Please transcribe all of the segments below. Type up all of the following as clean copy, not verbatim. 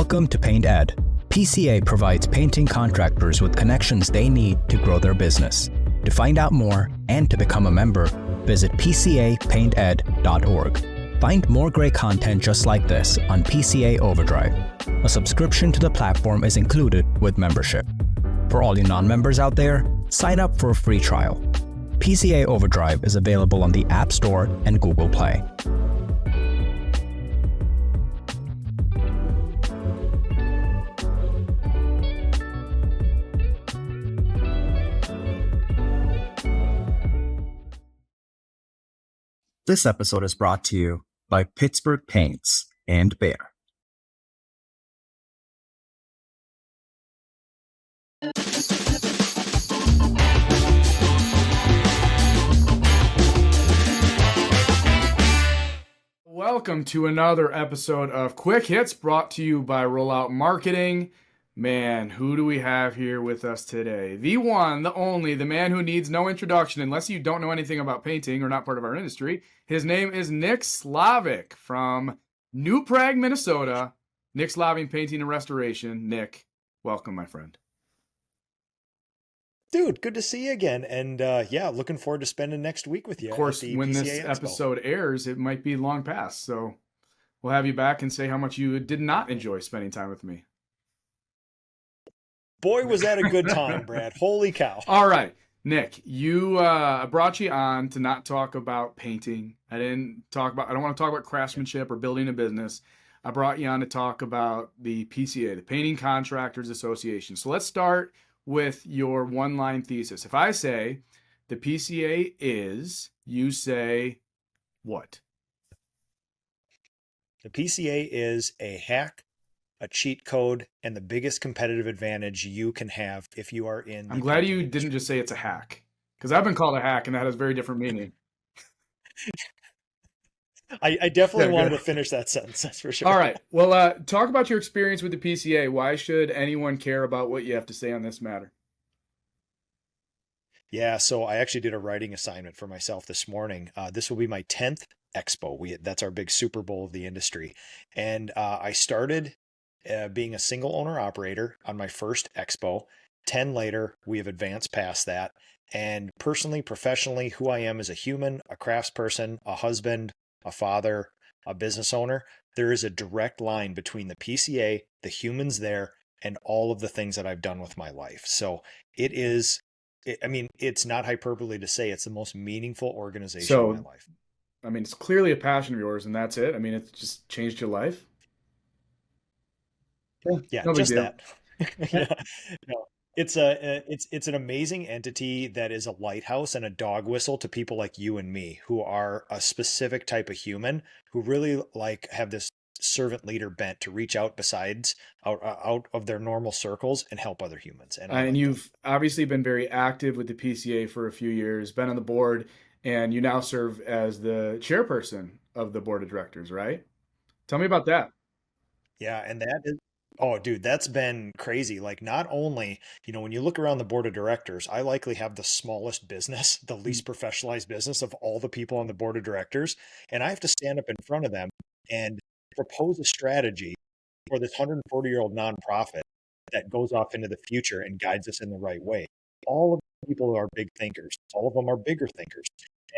Welcome to Paint Ed. PCA provides painting contractors with connections they need to grow their business. To find out more and to become a member, visit pcapainted.org. Find more great content just like this on PCA Overdrive. A subscription to the platform is included with membership. For all you non-members out there, sign up for a free trial. PCA Overdrive is available on the App Store and Google Play. This episode is brought to you by Pittsburgh Paints and Bear. Welcome to another episode of Quick Hits brought to you by Rollout Marketing. Man, who do we have here with us today? The one, the only, the man who needs no introduction unless you don't know anything about painting or not part of our industry. His name is Nick Slavik from New Prague, Minnesota. Nick Slavik, Painting and Restoration. Nick, welcome, my friend. Dude, good to see you again. And yeah, looking forward to spending next week with you. Of course, when PCA this Expo. episode airs, it might be long past. So we'll have you back and say how much you did not enjoy spending time with me. Boy, was that a good time, Brad. Holy cow. All right, Nick, I brought you on to not talk about painting. I don't want to talk about craftsmanship or building a business. I brought you on to talk about the PCA, the Painting Contractors Association. So let's start with your one-line thesis. If I say the PCA is, you say what? The PCA is a hack, a cheat code, and the biggest competitive advantage you can have if you are in. I'm glad you didn't just say it's a hack, because I've been called a hack and that has very different meaning. I definitely wanted to finish that sentence, that's for sure. All right. Well, talk about your experience with the PCA. Why should anyone care about what you have to say on this matter? Yeah, so I actually did a writing assignment for myself this morning. This will be my 10th expo. That's our big Super Bowl of the industry. And I started being a single owner operator on my first expo. 10 later, we have advanced past that. And personally, professionally, who I am as a human, a craftsperson, a husband, a father, a business owner, there is a direct line between the PCA, the humans there, and all of the things that I've done with my life. So it's not hyperbole to say it's the most meaningful organization in my life. I mean, it's clearly a passion of yours, and that's it. I mean, it's just changed your life. Yeah, no just big deal. that. Yeah. No, it's an amazing entity that is a lighthouse and a dog whistle to people like you and me, who are a specific type of human who really have this servant leader bent to reach out out of their normal circles and help other humans. And you've obviously been very active with the PCA for a few years, been on the board, and you now serve as the chairperson of the board of directors, right? Tell me about that. Yeah, and that is, oh, dude, that's been crazy. Like, not only, when you look around the board of directors, I likely have the smallest business, the least professionalized business of all the people on the board of directors. And I have to stand up in front of them and propose a strategy for this 140-year-old nonprofit that goes off into the future and guides us in the right way. All of the people are big thinkers. All of them are bigger thinkers.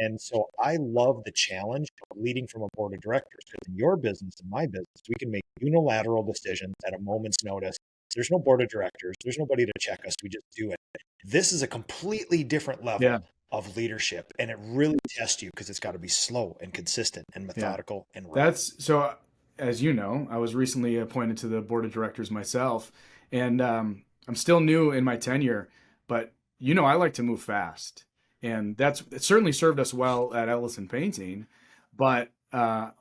And so I love the challenge of leading from a board of directors, because in your business and my business, we can make unilateral decisions at a moment's notice. There's no board of directors. There's nobody to check us. We just do it. This is a completely different level of leadership, and it really tests you because it's got to be slow and consistent and methodical and right. That's so. As you know, I was recently appointed to the board of directors myself, and I'm still new in my tenure, but I like to move fast. And it certainly served us well at Ellison Painting, but I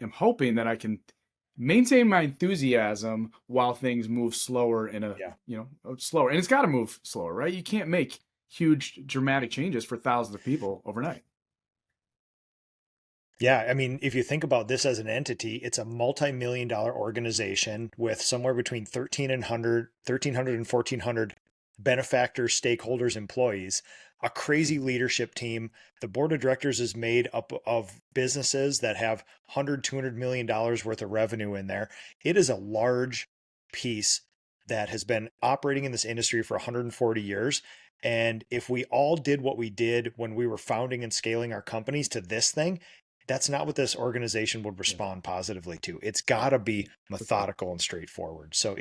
am hoping that I can maintain my enthusiasm while things move slower slower. And it's got to move slower, right? You can't make huge dramatic changes for thousands of people overnight. Yeah, I mean, if you think about this as an entity, it's a multi-million-dollar organization with somewhere between 1,300 and 1,400 benefactors, stakeholders, employees. a crazy leadership team. The board of directors is made up of businesses that have $100, $200 million worth of revenue in there. It is a large piece that has been operating in this industry for 140 years. And if we all did what we did when we were founding and scaling our companies to this thing, that's not what this organization would respond positively to. It's got to be methodical and straightforward. So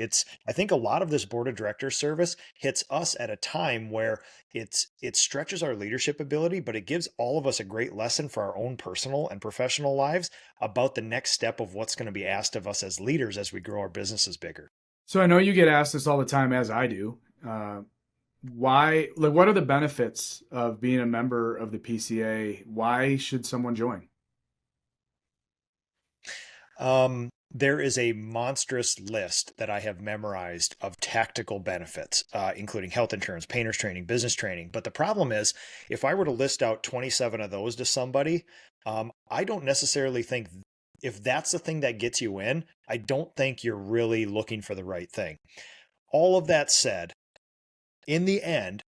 I think a lot of this board of directors service hits us at a time where it stretches our leadership ability, but it gives all of us a great lesson for our own personal and professional lives about the next step of what's going to be asked of us as leaders as we grow our businesses bigger. So I know you get asked this all the time, as I do. What are the benefits of being a member of the PCA? Why should someone join? There is a monstrous list that I have memorized of tactical benefits, including health insurance, painter's training, business training. But the problem is, if I were to list out 27 of those to somebody, I don't necessarily think if that's the thing that gets you in, I don't think you're really looking for the right thing. All of that said, in the end,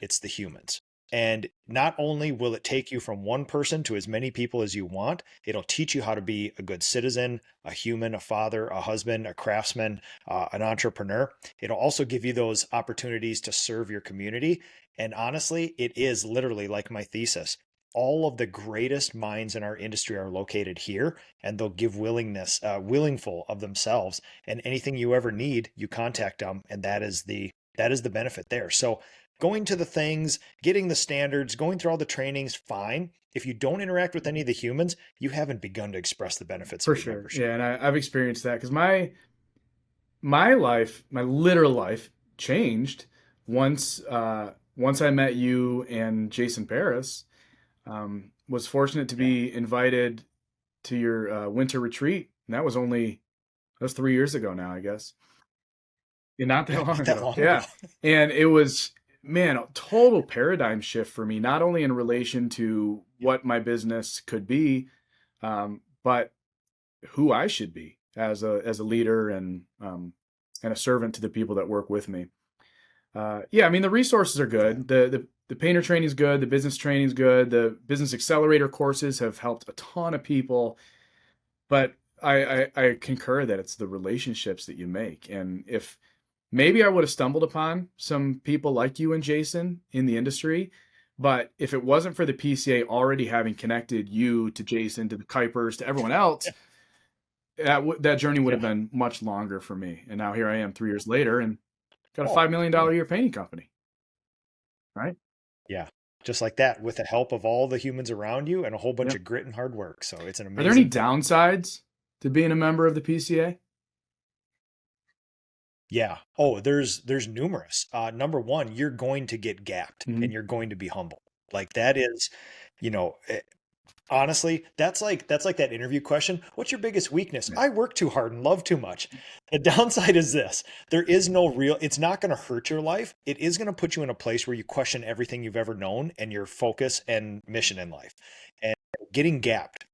it's the humans. And not only will it take you from one person to as many people as you want, it'll teach you how to be a good citizen, a human, a father, a husband, a craftsman, an entrepreneur. It'll also give you those opportunities to serve your community. And honestly, it is literally like my thesis. All of the greatest minds in our industry are located here, and they'll give willingful of themselves. And anything you ever need, you contact them, and that is the benefit there. So going to the things, getting the standards, going through all the trainings, fine. If you don't interact with any of the humans, you haven't begun to express the benefits of your membership. Yeah, and I've experienced that because my life, my literal life, changed once I met you and Jason Paris. Was fortunate to be invited to your winter retreat, and that was 3 years ago now, I guess. Yeah, not that long ago. Yeah, and it was, man, a total paradigm shift for me, not only in relation to what my business could be, but who I should be as a leader and a servant to the people that work with me. Yeah, I mean, the resources are good. The painter training is good. The business training is good. The business accelerator courses have helped a ton of people. But I concur that it's the relationships that you make. And if maybe I would have stumbled upon some people like you and Jason in the industry, but if it wasn't for the PCA already having connected you to Jason, to the Kuipers, to everyone else, that journey would have been much longer for me. And now here I am 3 years later and got a $5 million a year painting company. Right? Yeah. Just like that, with the help of all the humans around you and a whole bunch of grit and hard work. So it's an amazing. Are there any downsides to being a member of the PCA? Yeah. Oh, there's numerous. Number one, you're going to get gapped and you're going to be humble. Like that is, honestly, that's like that interview question. What's your biggest weakness? I work too hard and love too much. The downside is this. There is no it's not going to hurt your life. It is going to put you in a place where you question everything you've ever known and your focus and mission in life. And getting gapped,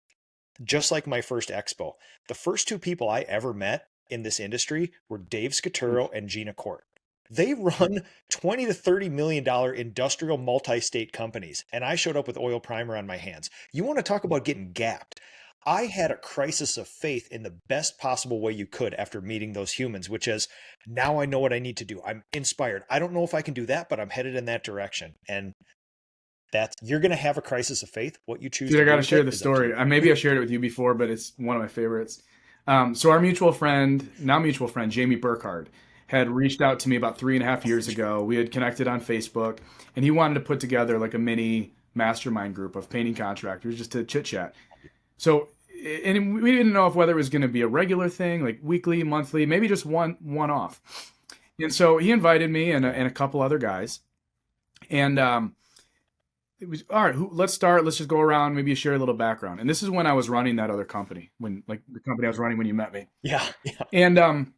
just like my first expo, the first two people I ever met in this industry were Dave Scaturo and Gina Court. They run $20 to $30 million industrial multi-state companies, and I showed up with oil primer on my hands. You want to talk about getting gapped? I had a crisis of faith in the best possible way you could after meeting those humans, which is, now I know what I need to do. I'm inspired. I don't know if I can do that, but I'm headed in that direction. And you're going to have a crisis of faith. What you choose to do. I got to share the story. Maybe I shared it with you before, but it's one of my favorites. So our mutual friend, Jamie Burkhardt, had reached out to me about 3.5 years ago. We had connected on Facebook, and he wanted to put together like a mini mastermind group of painting contractors just to chit chat. So, and we didn't know whether it was going to be a regular thing, like weekly, monthly, maybe just one off. And so he invited me and a couple other guys, and it was all right. Let's start. Let's just go around. Maybe share a little background. And this is when I was running that other company, the company I was running when you met me. Yeah. And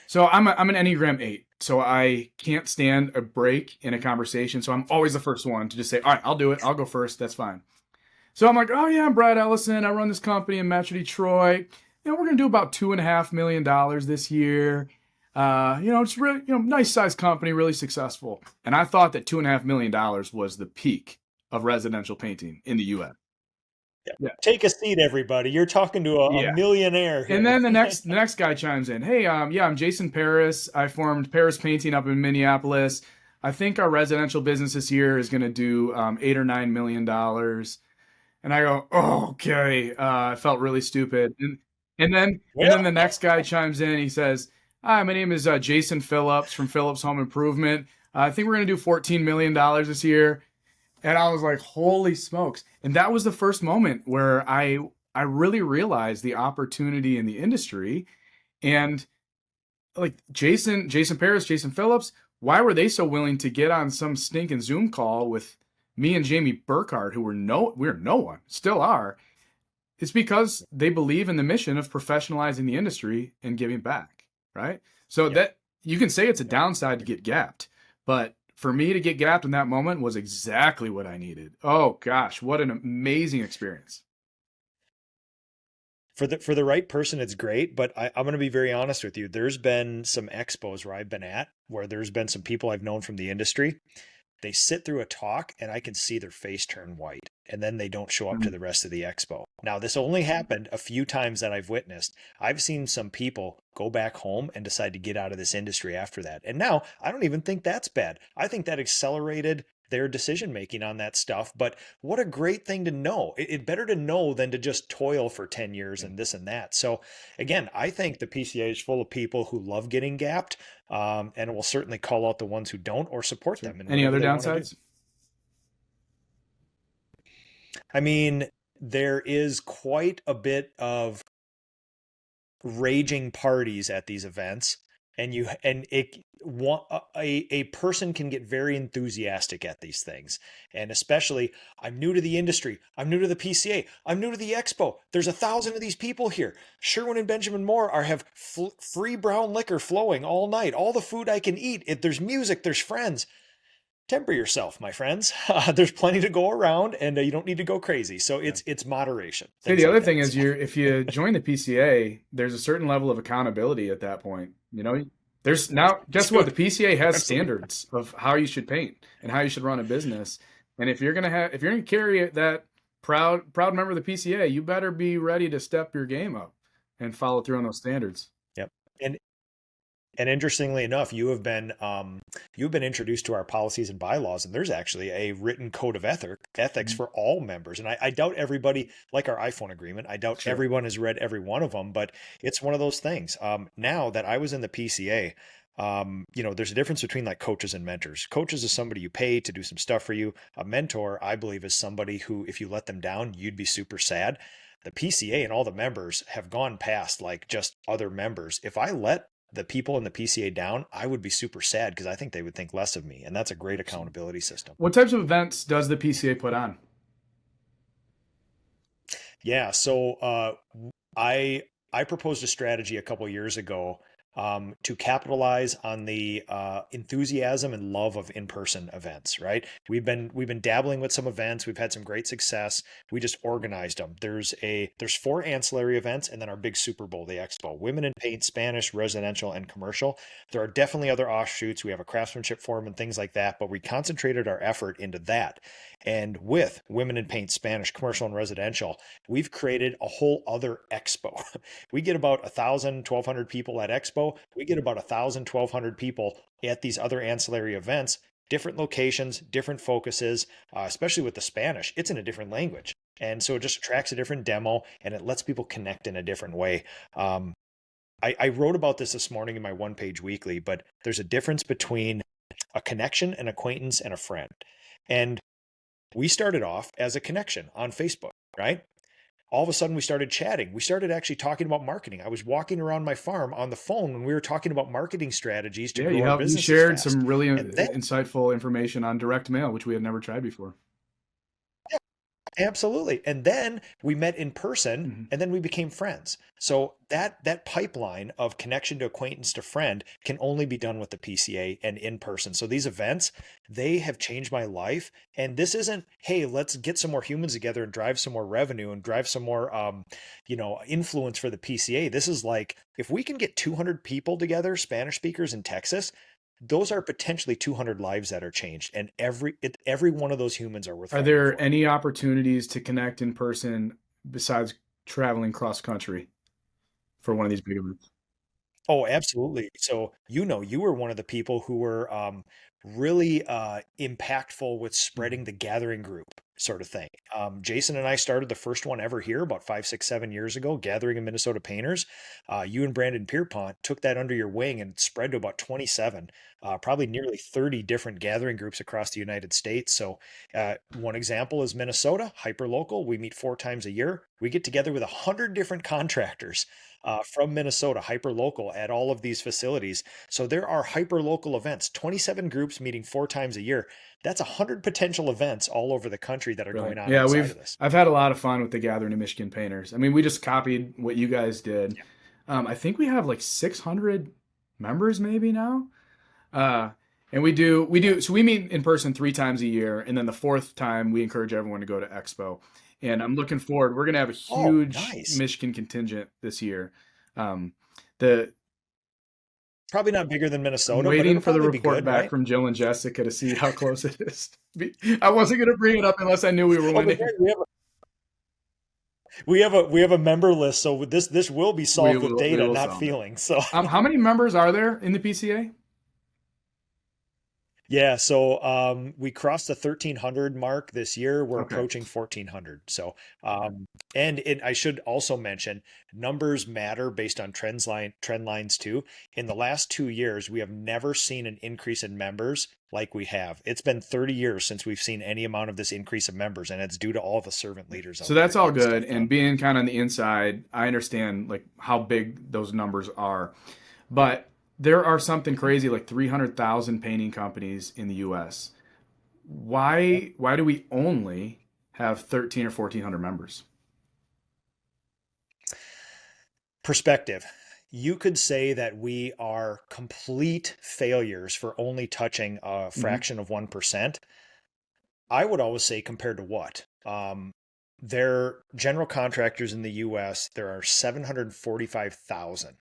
so I'm an Enneagram 8, so I can't stand a break in a conversation. So I'm always the first one to just say, all right, I'll do it. I'll go first. That's fine. So I'm like, oh yeah, I'm Brad Ellison. I run this company in Metro Detroit. We're going to do about $2.5 million this year. It's really, nice sized company, really successful. And I thought that $2.5 million was the peak of residential painting in the U.S. Yeah. Take a seat, everybody. You're talking to a millionaire here. And then the next guy chimes in. Hey, I'm Jason Paris. I formed Paris Painting up in Minneapolis. I think our residential business this year is going to do $8 or $9 million. And I go, oh, okay. I felt really stupid. And then the next guy chimes in. He says, hi, my name is Jason Phillips from Phillips Home Improvement. I think we're going to do $14 million this year. And I was like, holy smokes. And that was the first moment where I really realized the opportunity in the industry. And like Jason Paris, Jason Phillips, why were they so willing to get on some stinking Zoom call with me and Jamie Burkhardt, who we're no one, still are? It's because they believe in the mission of professionalizing the industry and giving back, right? So that you can say it's a downside to get gapped, but for me to get gapped in that moment was exactly what I needed. Oh gosh, what an amazing experience. For the right person, it's great, but I'm going to be very honest with you. There's been some expos where I've been at where there's been some people I've known from the industry. They sit through a talk and I can see their face turn white, and then they don't show up to the rest of the expo. Now, this only happened a few times that I've witnessed. I've seen some people go back home and decide to get out of this industry after that. And now I don't even think that's bad. I think that accelerated their decision making on that stuff. But what a great thing to know. It's better to know than to just toil for 10 years and this and that. So again, I think the PCA is full of people who love getting gapped, and will certainly call out the ones who don't or support them. Any other downsides? I mean, there is quite a bit of raging parties at these events, a person can get very enthusiastic at these things. And especially, I'm new to the industry. I'm new to the PCA. I'm new to the expo. There's 1,000 of these people here. Sherwin and Benjamin Moore have free brown liquor flowing all night. All the food I can eat. There's music. There's friends. Temper yourself, my friends. There's plenty to go around, and you don't need to go crazy. So it's moderation. See, the other thing is, if you join the PCA, there's a certain level of accountability at that point. There's now, guess what? The PCA has standards of how you should paint and how you should run a business. And if you're gonna carry that proud member of the PCA, you better be ready to step your game up and follow through on those standards. Yep. And interestingly enough, you've been introduced to our policies and bylaws, and there's actually a written code of ethics for all members. And I doubt everybody, like our iPhone agreement, I doubt everyone has read every one of them, but it's one of those things. Now that I was in the PCA, there's a difference between like coaches and mentors. Coaches is somebody you pay to do some stuff for you. A mentor, I believe, is somebody who, if you let them down, you'd be super sad. The PCA and all the members have gone past like just other members. If I let the people in the PCA down, I would be super sad because I think they would think less of me. And that's a great accountability system. What types of events does the PCA put on? Yeah. So I proposed a strategy a couple years ago to capitalize on the enthusiasm and love of in-person events, right? We've been dabbling with some events. We've had some great success. We just organized them. There's 4 ancillary events, and then our big Super Bowl, the Expo. Women in Paint, Spanish, residential, and commercial. There are definitely other offshoots. We have a craftsmanship forum and things like that, but we concentrated our effort into that. And with Women in Paint, Spanish, commercial, and residential, we've created a whole other expo. We get about 1,000, 1,200 people at Expo. We get about 1,000, 1,200 people at these other ancillary events, different locations, different focuses, especially with the Spanish. It's in a different language. And so it just attracts a different demo, and it lets people connect in a different way. I wrote about this morning in my one-page weekly, but there's a difference between a connection, an acquaintance, and a friend. And we started off as a connection on Facebook, right? All of a sudden we started chatting. We started actually talking about marketing. I was walking around my farm on the phone when we were talking about marketing strategies to grow our business. You shared some really insightful information on direct mail, which we had never tried before. Absolutely. And then we met in person Mhm. and then we became friends. So that pipeline of connection to acquaintance to friend can only be done with the PCA and in person. So these events, they have changed my life. And this isn't, hey, let's get some more humans together and drive some more revenue and drive some more influence for the PCA. This is like, if we can get 200 people together, Spanish speakers in Texas, those are potentially 200 lives that are changed, and every one of those humans are worth Are fighting there for. any opportunities to connect in person besides traveling cross country for one of these big events? Oh, absolutely. So, you were one of the people who were really impactful with Mhm. spreading the gathering group sort of thing. Jason and I started the first one ever here about 5, 6, 7 years ago, Gathering of Minnesota Painters. You and Brandon Pierpont took that under your wing and spread to about 27, probably nearly 30 different gathering groups across the United States. So, one example is Minnesota, hyperlocal. We meet 4 times a year. We get together with 100 different contractors from Minnesota, hyper local at all of these facilities. So there are hyper local events, 27 groups meeting 4 times a year. That's 100 potential events all over the country that are going Brilliant. on Yeah, outside of this. I've had a lot of fun with the Gathering of Michigan Painters. I mean, we just copied what you guys did. I think we have like 600 members maybe now. Uh, and so we meet in person 3 times a year, and then the fourth time we encourage everyone to go to Expo. And I'm looking forward. We're gonna have a Oh, huge nice. Michigan contingent this year. Um, the Probably not bigger than I'm Minnesota, but waiting it'll for the probably be report good, back right? from Jill and Jessica to see how close it is. I wasn't gonna bring it up unless I knew we were Oh, but winning. we have a member list, so this will be solved with We data, will not solve it. feelings. So How many members are there in the PCA? yeah, so we crossed the 1,300 mark this year. We're Okay. approaching 1,400. So, and I should also mention numbers matter based on trend lines too. In the last 2 years, we have never seen an increase in members like we have. It's been 30 years since we've seen any amount of this increase of members, and it's due to all the servant leaders So out there that's all getting good. stuff And done. being kind of on the inside, I understand like how big those numbers are. But there are something crazy like 300,000 painting companies in the US. Why do we only have 13 or 1400 members? Perspective. You could say that we are complete failures for only touching a Hmm. fraction of 1%. I would always say compared to what? There general contractors in the US, there are 745,000.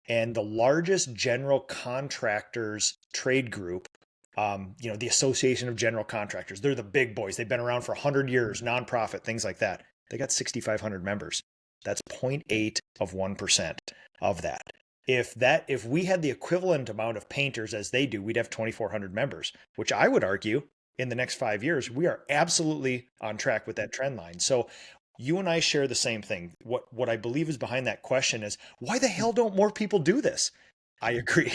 And the largest general contractors trade group, the Association of General Contractors, they're the big boys. They've been around for 100 years, nonprofit, things like that. They got 6,500 members. That's 0.8 of 1% of that. If we had the equivalent amount of painters as they do, we'd have 2,400 members, which I would argue in the next 5 years, we are absolutely on track with that trend line. So you and I share the same thing. What I believe is behind that question is why the hell don't more people do this? I agree.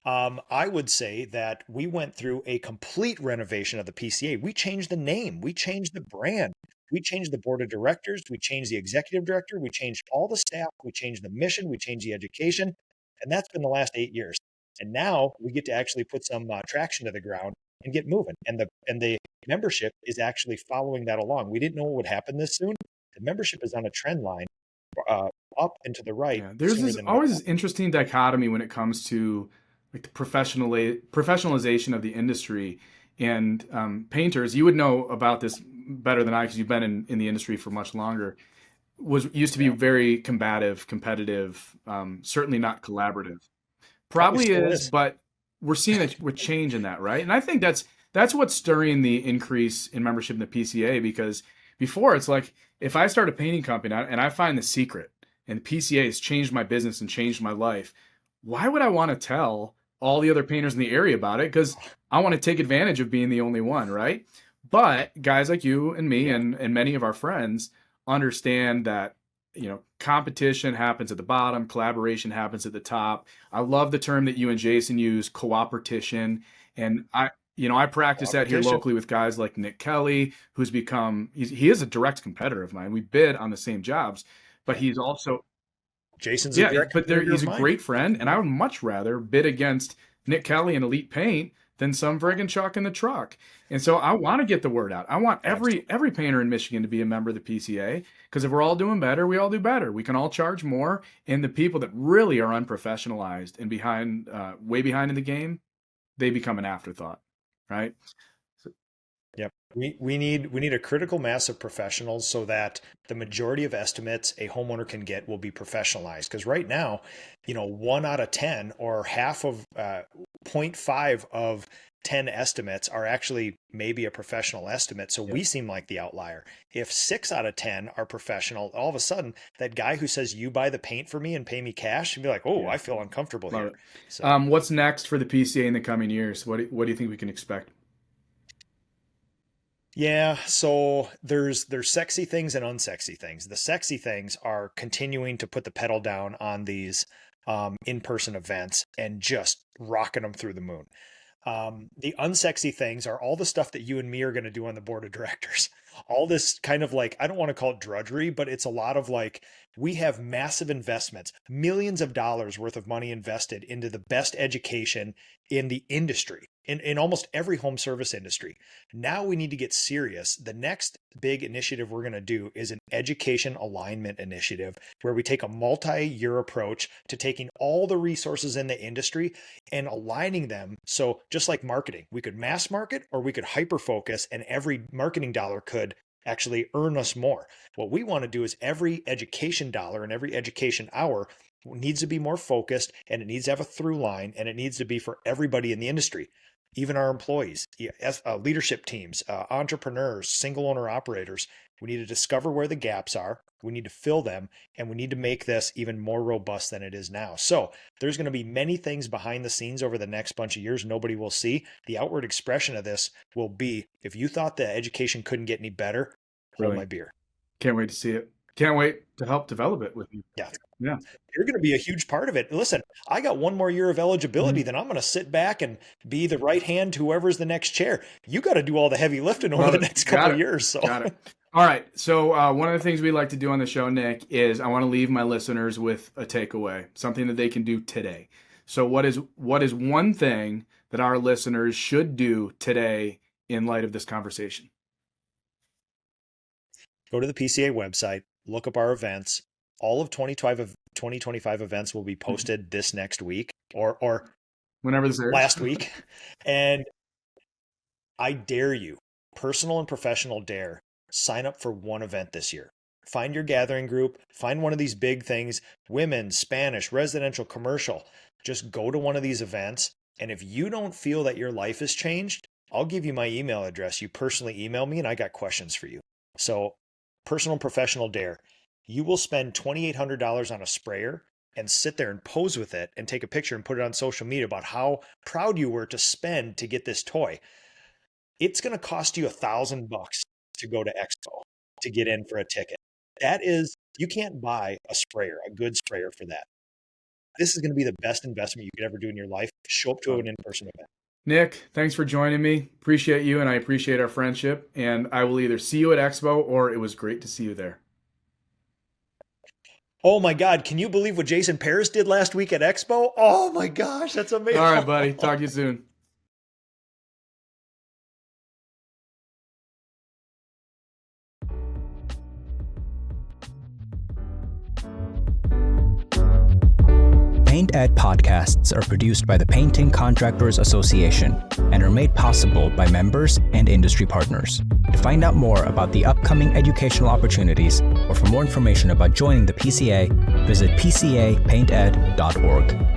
I would say that we went through a complete renovation of the PCA. We changed the name, we changed the brand, we changed the board of directors, we changed the executive director, we changed all the staff, we changed the mission, we changed the education, and that's been the last 8 years. And now we get to actually put some traction to the ground and get moving. And the membership is actually following that along. We didn't know what would happen this soon. The membership is on a trend line up and to the right Yeah, there's sooner this than we always thought. this interesting dichotomy when it comes to like the professionalization of the industry and painters. You would know about this better than I because you've been in the industry for much longer. Was used to be Yeah, very combative, competitive, certainly not collaborative. probably Probably still is, is. but we're seeing a change in that, right? And I think that's what's stirring the increase in membership in the PCA because before it's like if I start a painting company and I find the secret and the PCA has changed my business and changed my life, why would I want to tell all the other painters in the area about it? Because I want to take advantage of being the only one, right? But guys like you and me Yeah, and many of our friends understand that competition happens at the bottom, collaboration happens at the top. I love the term that you and Jason use, cooperation. And I practice that here cooperation. locally with guys like Nick Kelly, who's he is a direct competitor of mine. We bid on the same jobs, but Yeah, he's also, Jason's a yeah, direct but competitor he's of a mine. great friend. And I would much rather bid against Nick Kelly and Elite Paint than some friggin' chuck in the truck. And so I want to get the word out. I want every painter in Michigan to be a member of the PCA, because if we're all doing better, we all do better. We can all charge more, and the people that really are unprofessionalized and behind, way behind in the game, they become an afterthought, right? Yep. We need a critical mass of professionals so that the majority of estimates a homeowner can get will be professionalized. Because right now, 1 out of 10 or half of 0.5 of 10 estimates are actually maybe a professional estimate. So we seem like the outlier. If 6 out of 10 are professional, all of a sudden that guy who says you buy the paint for me and pay me cash, you'd be like, oh, I feel uncomfortable here. So, what's next for the PCA in the coming years? What do you think we can expect? Yeah, so there's sexy things and unsexy things. The sexy things are continuing to put the pedal down on these in-person events and just rocking them through the moon. The unsexy things are all the stuff that you and me are going to do on the board of directors. All this kind of like, I don't want to call it drudgery, but it's a lot of like, we have massive investments, millions of dollars worth of money invested into the best education in the industry, in almost every home service industry. Now we need to get serious. The next big initiative we're going to do is an education alignment initiative, where we take a multi-year approach to taking all the resources in the industry and aligning them. So just like marketing, we could mass market or we could hyper focus, and every marketing dollar could actually earn us more. What we want to do is every education dollar and every education hour needs to be more focused, and it needs to have a through line, and it needs to be for everybody in the industry, even our employees, leadership teams, entrepreneurs, single owner operators. We need to discover where the gaps are. We need to fill them, and we need to make this even more robust than it is now. So there's going to be many things behind the scenes over the next bunch of years nobody will see. The outward expression of this will be, if you thought the education couldn't get any better, hold my beer. Can't wait to see it. Can't wait to help develop it with you. Yeah. You're going to be a huge part of it. Listen, I got 1 more year of eligibility, then I'm going to sit back and be the right hand to whoever's the next chair. You got to do all the heavy lifting over the next couple of years. So. Got it. All right. So one of the things we like to do on the show, Nick, is I want to leave my listeners with a takeaway, something that they can do today. So what is one thing that our listeners should do today in light of this conversation? Go to the PCA website, look up our events. All of 2025 events will be posted this next week or whenever this airs. Last week. And I dare you, personal and professional dare, sign up for one event this year. Find your gathering group, find one of these big things, women, Spanish, residential, commercial. Just go to one of these events. And if you don't feel that your life has changed, I'll give you my email address. You personally email me and I got questions for you. So personal and professional dare. You will spend $2,800 on a sprayer and sit there and pose with it and take a picture and put it on social media about how proud you were to spend to get this toy. It's going to cost you $1,000 to go to Expo to get in for a ticket. That is, you can't buy a sprayer, a good sprayer for that. This is going to be the best investment you could ever do in your life. Show up to an in-person event. Nick, thanks for joining me. Appreciate you, and I appreciate our friendship. And I will either see you at Expo or it was great to see you there. Oh my God, can you believe what Jason Paris did last week at Expo? Oh my gosh, that's amazing. All right, buddy. Talk to you soon. Paint Ed podcasts are produced by the Painting Contractors Association and are made possible by members and industry partners. To find out more about the upcoming educational opportunities or for more information about joining the PCA, visit pcapainted.org.